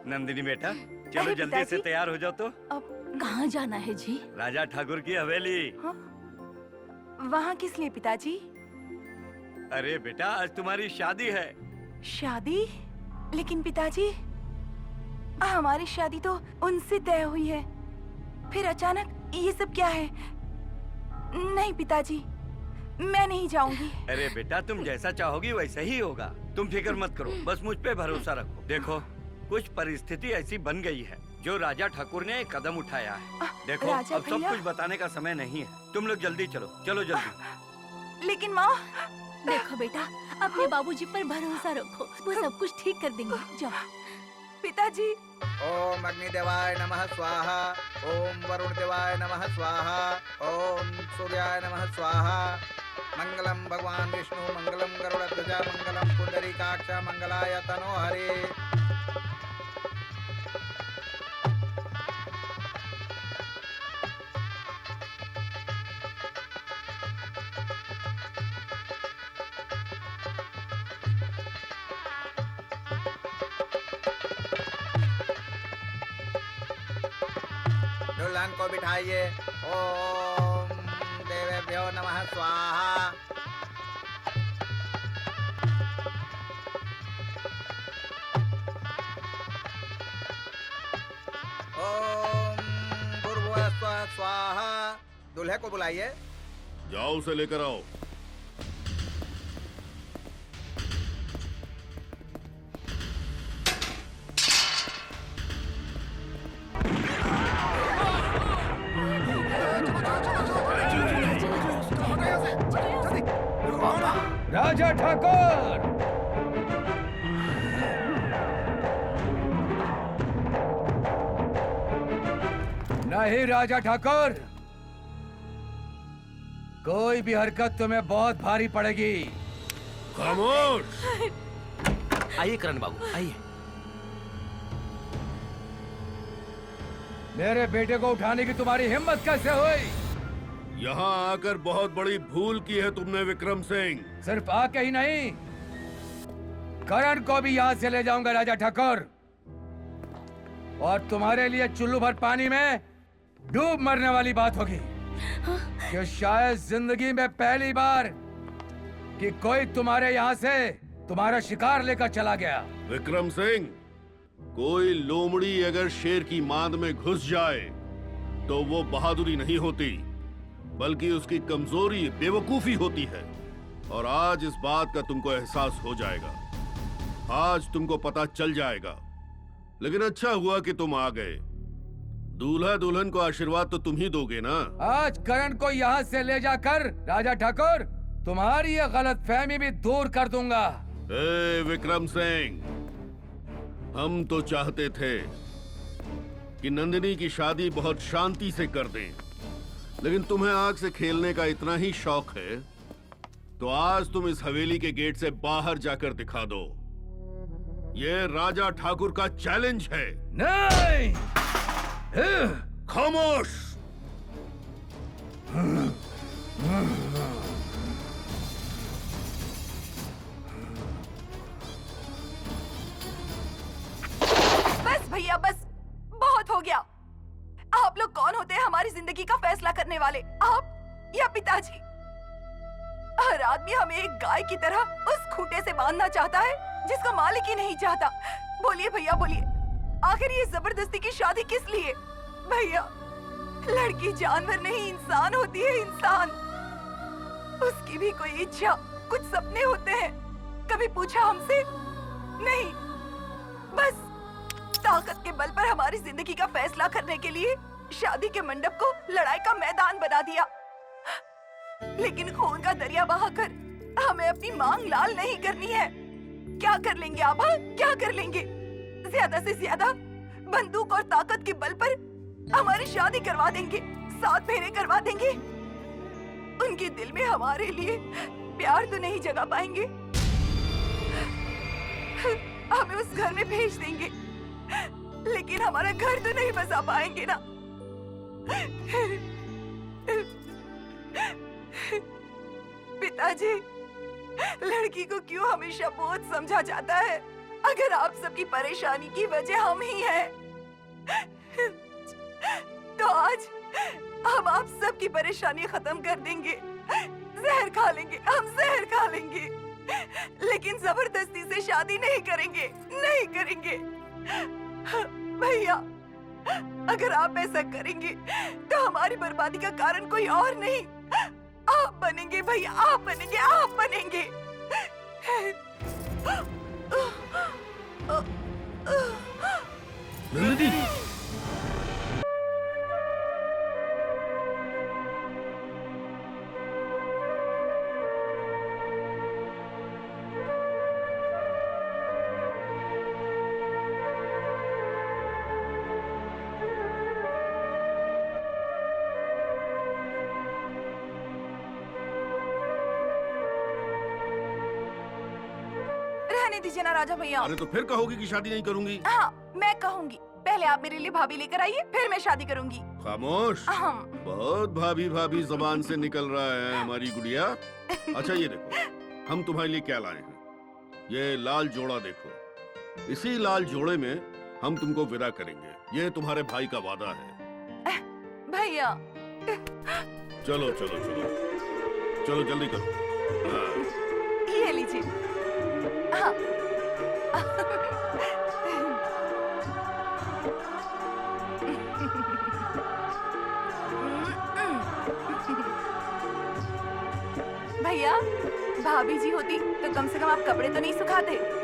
नंदिनी बेटा, चलो अरे जल्दी से पिताजी। तैयार हो जाओ तो। अब कहाँ जाना है जी? राजा ठाकुर की हवेली। हाँ? वहाँ किस लिए पिताजी? अरे बेटा, आज तुम्हारी शादी है। शादी? लेकिन पिताजी, हमारी शादी तो उनसे तय हुई है, फिर अचानक ये सब क्या है? नहीं पिताजी, मैं नहीं जाऊंगी। अरे बेटा, तुम जैसा चाहोगी वैसा ही होगा। तुम फिक्र मत करो, बस मुझ पे भरोसा रखो। देखो, कुछ परिस्थिति ऐसी बन गई है जो राजा ठाकुर ने एक कदम उठाया है। देखो, राजा अब सब भैया? कुछ बताने का समय नहीं है। तुम लोग जल्दी चलो, चलो जल्दी। लेकिन माँ, देखो बेटा, अपने बाबूजी पर भरोसा रखो, वो सब कुछ ठीक कर देंगे। जाओ। पिताजी। ओम अग्निदेवाय नमः स्वाहा, ओम वरुण देवाय नमः स्वाहा, ओम सूर्याय नमः स्वाहा। मंगलम भगवान विष्णु, मंगलम गरुड़ध्वजा, मंगलम पुंडरीकाक्ष, मंगलाय तनोहरे। दुल्हन को बिठाइए। ओम देवेभ्यो नमः स्वाहा। ओम भूर्भुवस्सुः स्वाहा। दूल्हे को बुलाइए। जाओ, उसे लेकर आओ। राजा ठाकुर! नहीं राजा ठाकुर, कोई भी हरकत तुम्हें बहुत भारी पड़ेगी। खामोश! आइए करण बाबू, आइए। मेरे बेटे को उठाने की तुम्हारी हिम्मत कैसे हुई? यहाँ आकर बहुत बड़ी भूल की है तुमने विक्रम सिंह। सिर्फ आके ही नहीं, करण को भी यहाँ से ले जाऊंगा राजा ठाकुर, और तुम्हारे लिए चुल्लू भर पानी में डूब मरने वाली बात होगी कि शायद जिंदगी में पहली बार कि कोई तुम्हारे यहाँ से तुम्हारा शिकार लेकर चला गया। विक्रम सिंह, कोई लोमड़ी अगर शेर की मांद में घुस जाए तो वो बहादुरी नहीं होती, बल्कि उसकी कमजोरी बेवकूफी होती है। और आज इस बात का तुमको एहसास हो जाएगा, आज तुमको पता चल जाएगा। लेकिन अच्छा हुआ कि तुम आ गए। दूल्हा दुल्हन को आशीर्वाद तो तुम ही दोगे ना। आज करण को यहाँ से ले जाकर राजा ठाकुर तुम्हारी ये गलतफहमी भी दूर कर दूंगा। ए विक्रम सिंह, हम तो चाहते थे कि नंदिनी की शादी बहुत शांति से कर दें, लेकिन तुम्हें आग से खेलने का इतना ही शौक है तो आज तुम इस हवेली के गेट से बाहर जाकर दिखा दो। ये राजा ठाकुर का चैलेंज है। नहीं! खामोश! बस भैया, बस बहुत हो गया। आप लोग कौन होते हैं हमारी जिंदगी का फैसला करने वाले? आप या पिताजी? हर आदमी हमें एक गाय की तरह उस खूंटे से बांधना चाहता है जिसका मालिक ही नहीं चाहता। बोलिए भैया, बोलिए, आखिर ये जबरदस्ती की शादी किस लिए? भैया, लड़की जानवर नहीं इंसान होती है, इंसान। उसकी भी कोई इच्छा, कुछ सपने होते हैं। कभी पूछा हमसे? नहीं। बस ताकत के बल पर हमारी जिंदगी का फैसला करने के लिए शादी के मंडप को लड़ाई का मैदान बना दिया। लेकिन खून का दरिया बहाकर हमें अपनी मांग लाल नहीं करनी है। क्या कर लेंगे आप? क्या कर लेंगे? ज्यादा से ज्यादा बंदूक और ताकत के बल पर हमारी शादी करवा देंगे, 7 फेरे करवा देंगे। उनके दिल में हमारे लिए प्यार तो नहीं जगा पाएंगे, हमें उस घर में भेज देंगे, लेकिन हमारा घर तो नहीं बसा पाएंगे ना। पिताजी, लड़की को क्यों हमेशा बोझ समझा जाता है? अगर आप सबकी परेशानी की वजह हम ही हैं, तो आज हम आप सबकी परेशानी खत्म कर देंगे। जहर खा लेंगे, हम जहर खा लेंगे, लेकिन जबरदस्ती से शादी नहीं करेंगे, नहीं करेंगे। भैया, अगर आप ऐसा करेंगे तो हमारी बर्बादी का कारण कोई और नहीं, आप बनेंगे भैया, आप बनेंगे, आप बनेंगे। नंदिनी, रहने दीजिए ना राजा भैया। अरे तो फिर कहोगी कि शादी नहीं करूंगी? हाँ, मैं कहूंगी। पहले आप मेरे लिए भाभी लेकर आइए, फिर मैं शादी करूंगी। खामोश। हम बहुत भाभी भाभी जबान से निकल रहा है हमारी गुड़िया। अच्छा ये देखो, हम तुम्हारे लिए क्या लाए हैं। ये लाल जोड़ा देखो, इसी लाल जोड़े में हम तुमको विदा करेंगे। ये तुम्हारे भाई का वादा है। भैया, चलो चलो चलो चलो, जल्दी करो। हाँ। ये लीजिए। हाँ। भैया, भाभी जी होती तो कम से कम आप कपड़े तो नहीं सुखाते।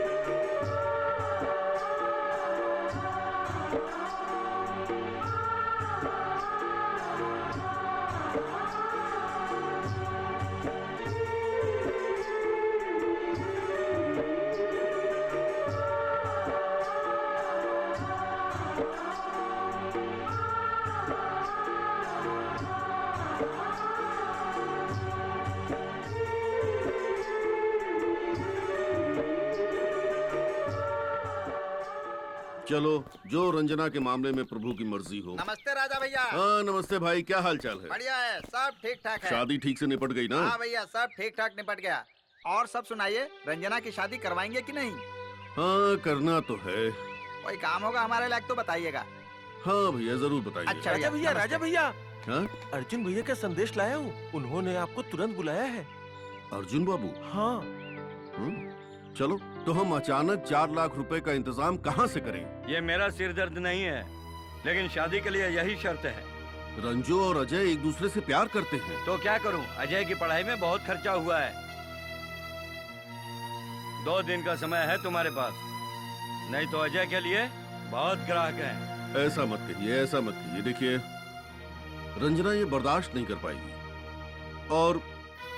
चलो, जो रंजना के मामले में प्रभु की मर्जी हो। नमस्ते राजा भैया। हाँ नमस्ते भाई, क्या हाल चाल है? बढ़िया है, सब ठीक ठाक है। शादी ठीक से निपट गई ना? हाँ भैया, सब ठीक ठाक निपट गया। और सब सुनाइए, रंजना की शादी करवाएंगे कि नहीं? हाँ करना तो है। कोई काम होगा हमारे लायक तो बताइएगा। हाँ भैया जरूर बताइए। अच्छा राजा भैया, नमस्ते। राजा भैया, हाँ? अर्जुन भैया का संदेश लाया हूँ। उन्होंने आपको तुरंत बुलाया है। अर्जुन बाबू? हाँ। चलो, तो हम अचानक 4 लाख रुपए का इंतजाम कहाँ से करें? ये मेरा सिर दर्द नहीं है, लेकिन शादी के लिए यही शर्त है। रंजू और अजय एक दूसरे से प्यार करते हैं। तो क्या करूं? अजय की पढ़ाई में बहुत खर्चा हुआ है। 2 दिन का समय है तुम्हारे पास, नहीं तो अजय के लिए बहुत ग्राहक हैं। ऐसा मत कहिए, ऐसा मत कहिए। देखिए, रंजना ये बर्दाश्त नहीं कर पाएगी और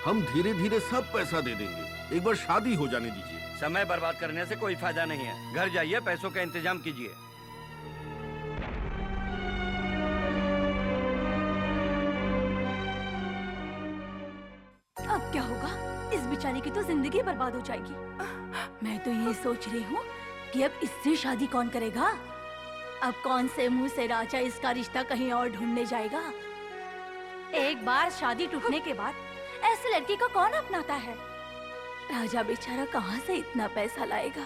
हम धीरे धीरे सब पैसा दे देंगे। एक बार शादी हो जाने दीजिए। समय बर्बाद करने से कोई फायदा नहीं है। घर जाइए, पैसों का इंतजाम कीजिए। अब क्या होगा? इस बेचारे की तो जिंदगी बर्बाद हो जाएगी। मैं तो ये सोच रही हूँ कि अब इससे शादी कौन करेगा? अब कौन से मुंह से राजा इसका रिश्ता कहीं और ढूंढने जाएगा? एक बार शादी टूटने के बाद ऐसे लड़की को कौन अपनाता है? राजा बेचारा कहाँ से इतना पैसा लाएगा?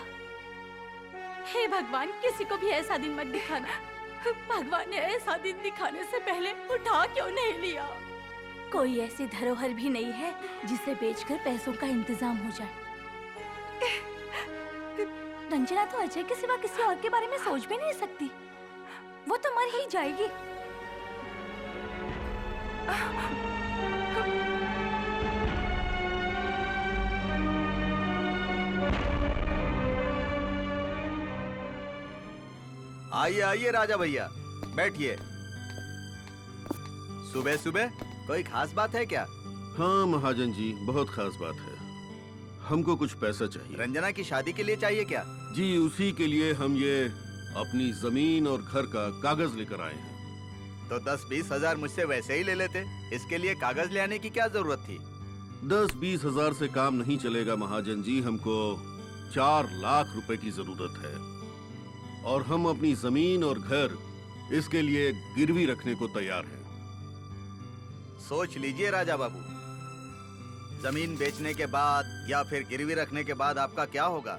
हे भगवान, किसी को भी ऐसा दिन मत दिखाना। भगवान ने ऐसा दिन दिखाने से पहले उठा क्यों नहीं लिया? कोई ऐसी धरोहर भी नहीं है जिसे बेचकर पैसों का इंतजाम हो जाए। रंजना तो अजय के सिवा किसी और के बारे में सोच भी नहीं सकती। वो तो मर ही जाएगी। आइए आइए राजा भैया, बैठिए। सुबह सुबह कोई खास बात है क्या? हाँ महाजन जी, बहुत खास बात है। हमको कुछ पैसा चाहिए। रंजना की शादी के लिए चाहिए क्या? जी, उसी के लिए हम ये अपनी जमीन और घर का कागज लेकर आए हैं। तो 10-20 हजार मुझसे वैसे ही ले लेते। इसके लिए कागज ले आने की क्या जरूरत थी? 10-20 हजार से काम नहीं चलेगा महाजन जी। हमको 4 लाख रुपए की जरूरत है और हम अपनी जमीन और घर इसके लिए गिरवी रखने को तैयार हैं। सोच लीजिए राजा बाबू, जमीन बेचने के बाद या फिर गिरवी रखने के बाद आपका क्या होगा?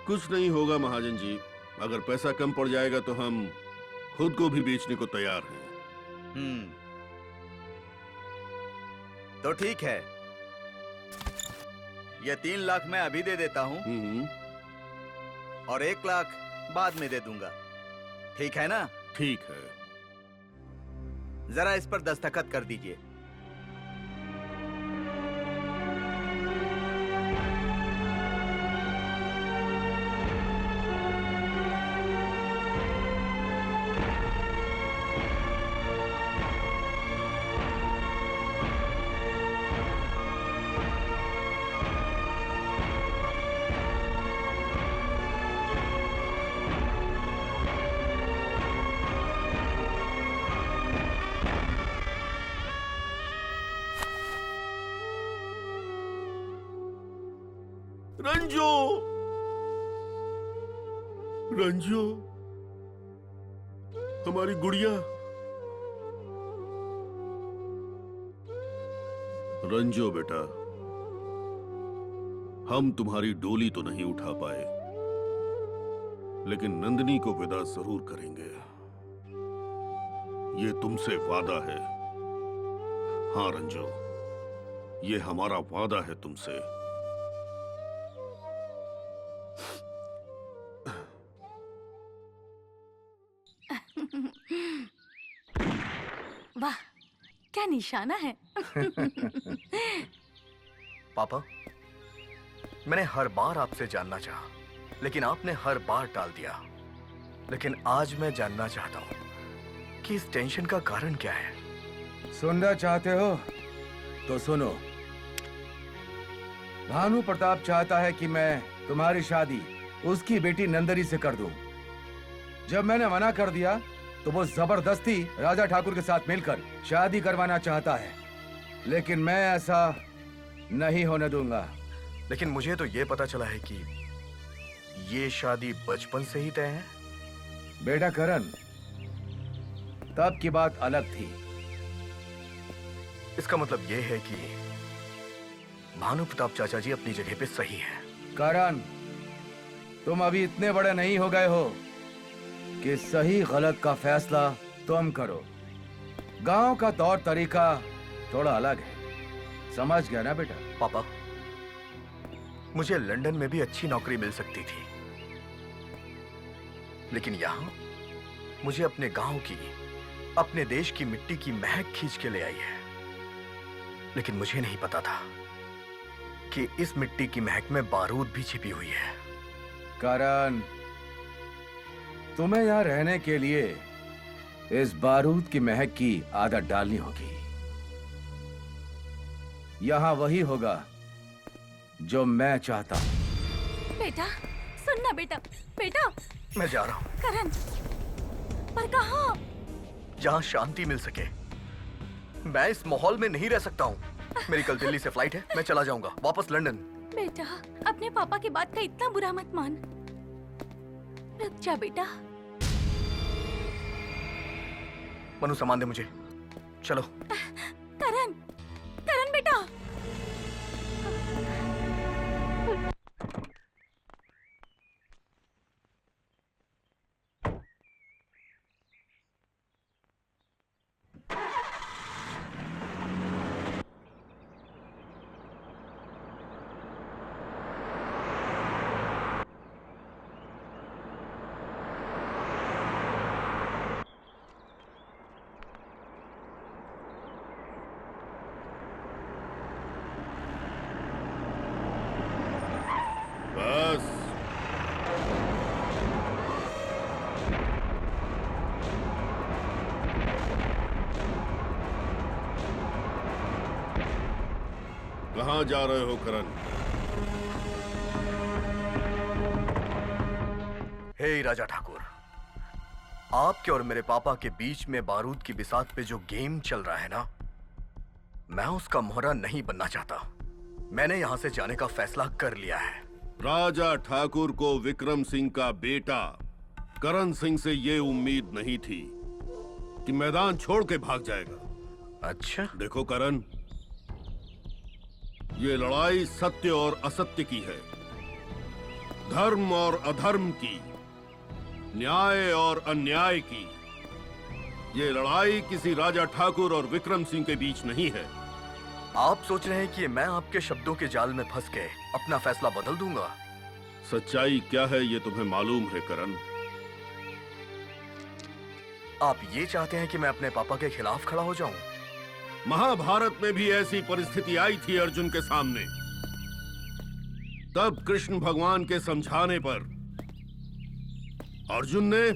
कुछ नहीं होगा महाजन जी। अगर पैसा कम पड़ जाएगा तो हम खुद को भी बेचने को तैयार हैं। तो ठीक है, ये 3 लाख मैं अभी दे देता हूँ और 1 लाख बाद में दे दूंगा। ठीक है ना? ठीक है। जरा इस पर दस्तखत कर दीजिए। रंजो, रंजो, हमारी गुड़िया। रंजो बेटा, हम तुम्हारी डोली तो नहीं उठा पाए, लेकिन नंदिनी को विदा जरूर करेंगे। ये तुमसे वादा है। हाँ रंजो, ये हमारा वादा है तुमसे। वाह, क्या निशाना है। पापा, मैंने हर बार आपसे जानना चाहा, लेकिन आपने हर बार टाल दिया। लेकिन आज मैं जानना चाहता हूँ कि इस टेंशन का कारण क्या है। सुनना चाहते हो तो सुनो। भानु प्रताप चाहता है कि मैं तुम्हारी शादी उसकी बेटी नंदनी से कर दूं। जब मैंने मना कर दिया तो वो जबरदस्ती राजा ठाकुर के साथ मिलकर शादी करवाना चाहता है, लेकिन मैं ऐसा नहीं होने दूंगा। लेकिन मुझे तो ये पता चला है कि ये शादी बचपन से ही तय है। बेटा करण, तब की बात अलग थी। इसका मतलब ये है कि भानु प्रताप चाचा जी अपनी जगह पे सही है। करण, तुम अभी इतने बड़े नहीं हो गए हो कि सही गलत का फैसला तुम करो। गांव का तौर तरीका थोड़ा अलग है, समझ गया ना बेटा? पापा, मुझे लंदन में भी अच्छी नौकरी मिल सकती थी, लेकिन यहां मुझे अपने गांव की, अपने देश की मिट्टी की महक खींच के ले आई है। लेकिन मुझे नहीं पता था कि इस मिट्टी की महक में बारूद भी छिपी हुई है। करण, तुम्हें यहाँ रहने के लिए इस बारूद की महक की आदत डालनी होगी। यहाँ वही होगा जो मैं चाहता हूँ। बेटा सुनना, बेटा बेटा। मैं जा रहा हूँ। करण, पर कहाँ? जहाँ शांति मिल सके। मैं इस माहौल में नहीं रह सकता हूँ। मेरी कल दिल्ली से फ्लाइट है, मैं चला जाऊंगा वापस लंदन। बेटा, अपने पापा की बात का इतना बुरा मत मान। रुक जा बेटा। मनु, सामान दे मुझे, चलो। करण, करण बेटा। बस कहाँ जा रहे हो करण? हे राजा ठाकुर, आपके और मेरे पापा के बीच में बारूद की बिसात पे जो गेम चल रहा है ना, मैं उसका मोहरा नहीं बनना चाहता। मैंने यहां से जाने का फैसला कर लिया है। राजा ठाकुर को विक्रम सिंह का बेटा करण सिंह से ये उम्मीद नहीं थी कि मैदान छोड़ के भाग जाएगा। अच्छा, देखो करण, ये लड़ाई सत्य और असत्य की है। धर्म और अधर्म की, न्याय और अन्याय की। ये लड़ाई किसी राजा ठाकुर और विक्रम सिंह के बीच नहीं है। आप सोच रहे हैं कि मैं आपके शब्दों के जाल में फंस के अपना फैसला बदल दूंगा? सच्चाई क्या है ये तुम्हें मालूम है करण? आप ये चाहते हैं कि मैं अपने पापा के खिलाफ खड़ा हो जाऊं? महाभारत में भी ऐसी परिस्थिति आई थी अर्जुन के सामने। तब कृष्ण भगवान के समझाने पर अर्जुन ने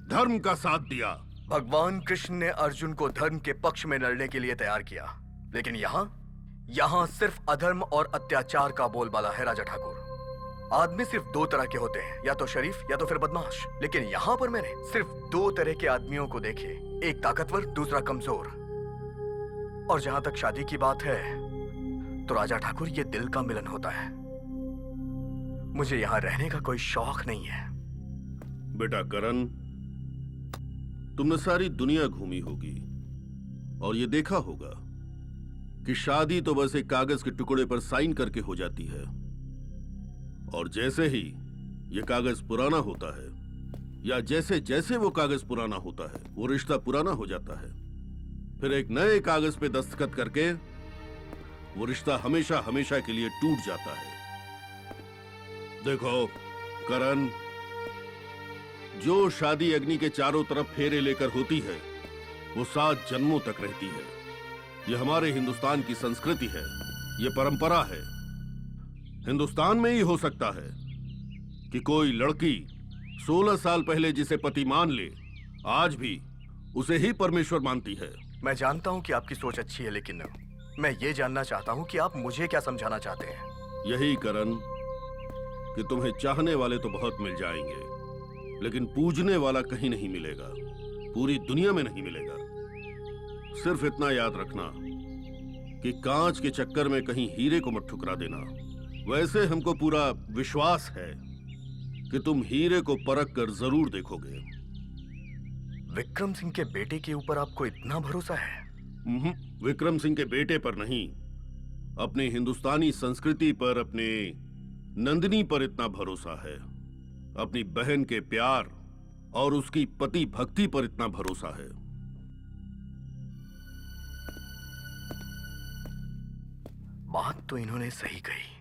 धर्म का साथ दिया। भगवान कृष्ण ने अर्जुन को धर्म के पक्ष में लड़ने के लिए तैयार किया, लेकिन यहाँ सिर्फ अधर्म और अत्याचार का बोलबाला है राजा ठाकुर। आदमी सिर्फ दो तरह के होते हैं, या तो शरीफ या तो फिर बदमाश। लेकिन यहाँ पर मैंने सिर्फ दो तरह के आदमियों को देखे, एक ताकतवर, दूसरा कमजोर। और जहां तक शादी की बात है तो राजा ठाकुर, ये दिल का मिलन होता है। मुझे यहाँ रहने का कोई शौक नहीं है। बेटा करण, तुमने सारी दुनिया घूमी होगी और ये देखा होगा कि शादी तो बस एक कागज के टुकड़े पर साइन करके हो जाती है, और जैसे ही ये कागज पुराना होता है या जैसे जैसे वो कागज पुराना होता है वो रिश्ता पुराना हो जाता है। फिर एक नए कागज पे दस्तखत करके वो रिश्ता हमेशा हमेशा के लिए टूट जाता है। देखो करण, जो शादी अग्नि के चारों तरफ फेरे लेकर होती है वो 7 जन्मों तक रहती है। ये हमारे हिंदुस्तान की संस्कृति है, ये परंपरा है। हिंदुस्तान में ही हो सकता है कि कोई लड़की 16 साल पहले जिसे पति मान ले, आज भी उसे ही परमेश्वर मानती है। मैं जानता हूँ कि आपकी सोच अच्छी है, लेकिन मैं ये जानना चाहता हूँ कि आप मुझे क्या समझाना चाहते हैं। यही करण कि तुम्हें चाहने वाले तो बहुत मिल जाएंगे, लेकिन पूजने वाला कहीं नहीं मिलेगा, पूरी दुनिया में नहीं मिलेगा। सिर्फ इतना याद रखना कि कांच के चक्कर में कहीं हीरे को मत ठुकरा देना। वैसे हमको पूरा विश्वास है कि तुम हीरे को परख कर जरूर देखोगे। विक्रम सिंह के बेटे के ऊपर आपको इतना भरोसा है? विक्रम सिंह के बेटे पर नहीं, अपनी हिंदुस्तानी संस्कृति पर, अपने नंदिनी पर इतना भरोसा है। अपनी बहन के प्यार और उसकी पति भक्ति पर इतना भरोसा है। बात तो इन्होंने सही कही।